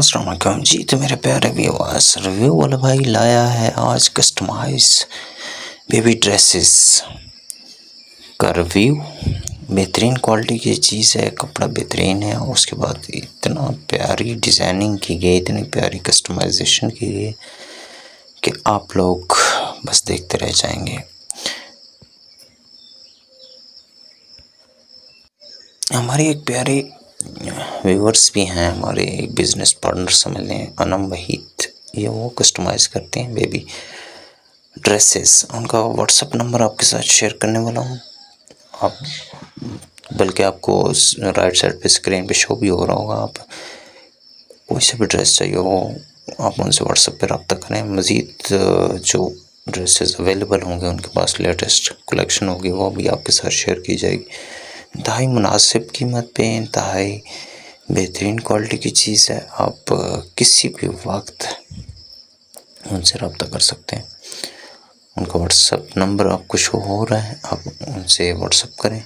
अस्सलाम वालेकुम जी। तो मेरे प्यारे व्यूअर्स, रिव्यू वाला भाई लाया है आज कस्टमाइज बेबी ड्रेसेस का रिव्यू। बेहतरीन क्वालिटी की चीज़ है, कपड़ा बेहतरीन है। उसके बाद इतना प्यारी डिज़ाइनिंग की गई, इतनी प्यारी कस्टमाइजेशन की गई कि आप लोग बस देखते रह जाएंगे। हमारी एक प्यारी व्यूअर्स भी हैं, हमारे बिजनेस पार्टनर समझ लें, अनम वहीद। ये वो कस्टमाइज़ करते हैं बेबी ड्रेसेस। उनका व्हाट्सअप नंबर आपके साथ शेयर करने वाला हूँ। आप बल्कि आपको राइट साइड पे स्क्रीन पे शो भी हो रहा होगा। आप कोई सा भी ड्रेस चाहिए हो, आप उनसे व्हाट्सएप पे रब्ता करें। मज़ीद जो ड्रेसेस अवेलेबल होंगे उनके पास लेटेस्ट कलेक्शन होगी, वो भी आपके साथ शेयर की जाएगी। इंतहाई मुनासिब कीमत पे इंतहाई बेहतरीन क्वालिटी की चीज़ है। आप किसी भी वक्त उनसे रब्ता कर सकते हैं। उनका व्हाट्सअप नंबर आपको शो हो रहा है, आप उनसे व्हाट्सअप करें।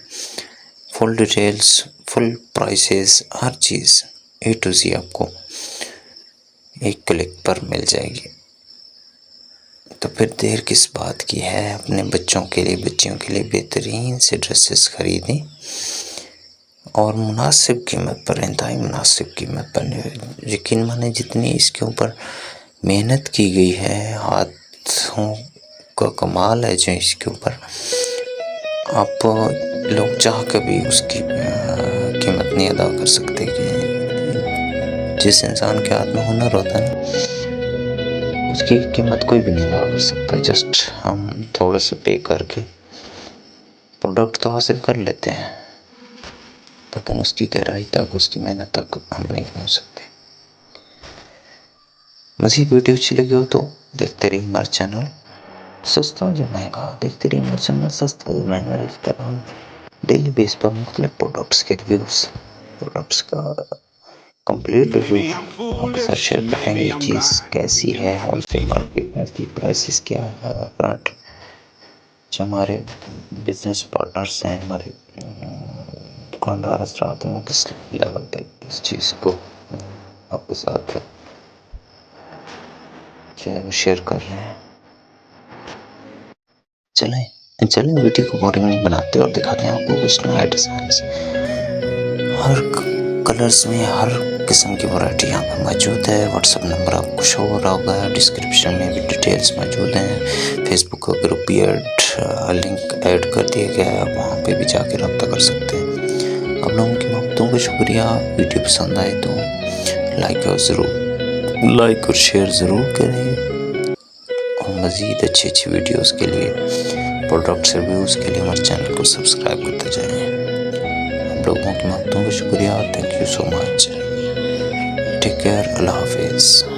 Full details, full prices, her cheese A to Z आपको एक क्लिक पर मिल जाएगी। तो फिर देर किस बात की है, अपने बच्चों के लिए, बच्चियों के लिए बेहतरीन से ड्रेसेस खरीदें और मुनासिब कीमत पर, इंतहाई मुनासिब कीमत पर। यकीन माने जितनी इसके ऊपर मेहनत की गई है, हाथों का कमाल है जो इसके ऊपर, आप लोग चाह कर भी उसकी कीमत नहीं अदा कर सकते। कि जिस इंसान के हाथ में हुनर होता है ना, उसकी कीमत कोई भी नहीं अदा कर सकता। जस्ट हम थोड़ा सा पे करके प्रोडक्ट तो हासिल कर लेते हैं, लेकिन उसकी गहराई तक, उसकी मेहनत तक हम नहीं पहुँच सकते। मज़ीद वीडियो अच्छी लगी हो तो देखते रहिए हमारा चैनल। सस्ता या महंगा देखते रहिए हमारा चैनल। सस्ता या महंगा, इस तरह हम डेली बेस पर मुख्तलिफ प्रोडक्ट्स के रिव्यूज़, प्रोडक्ट्स का कंप्लीट रिव्यू आपके साथ शेयर करेंगे। ये चीज़ कैसी है, होलसेल मार्केट में इसकी प्राइसेस क्या है, करंट जो हमारे बिजनेस पार्टनर्स हैं, हमारे दुकानदार हजरात हैं, किस लेवल तक इस चीज़ को आपके साथ शेयर कर रहे हैं। चलें वीडियो को बोरिंग नहीं बनाते और दिखाते हैं आपको कुछ नया डिज़ाइन। हर कलर्स में हर किस्म की वैरायटी यहाँ पर मौजूद है। व्हाट्सअप नंबर आपको शो हो रहा होगा, डिस्क्रिप्शन में भी डिटेल्स मौजूद हैं। फेसबुक का ग्रुप भी लिंक ऐड कर दिया गया है, आप वहाँ पे भी जाके रब्ता कर सकते हैं। आप लोगों की मोहब्बतों का शुक्रिया। वीडियो पसंद आए तो लाइक और शेयर ज़रूर करें। और मज़ीद अच्छी वीडियोस के लिए, प्रोडक्ट्स रिव्यूज़ के लिए हमारे चैनल को सब्सक्राइब करते जाएं। आप लोगों की मोहब्बतों का शुक्रिया। Thank you so much. Take care. अल्लाह हाफिज़।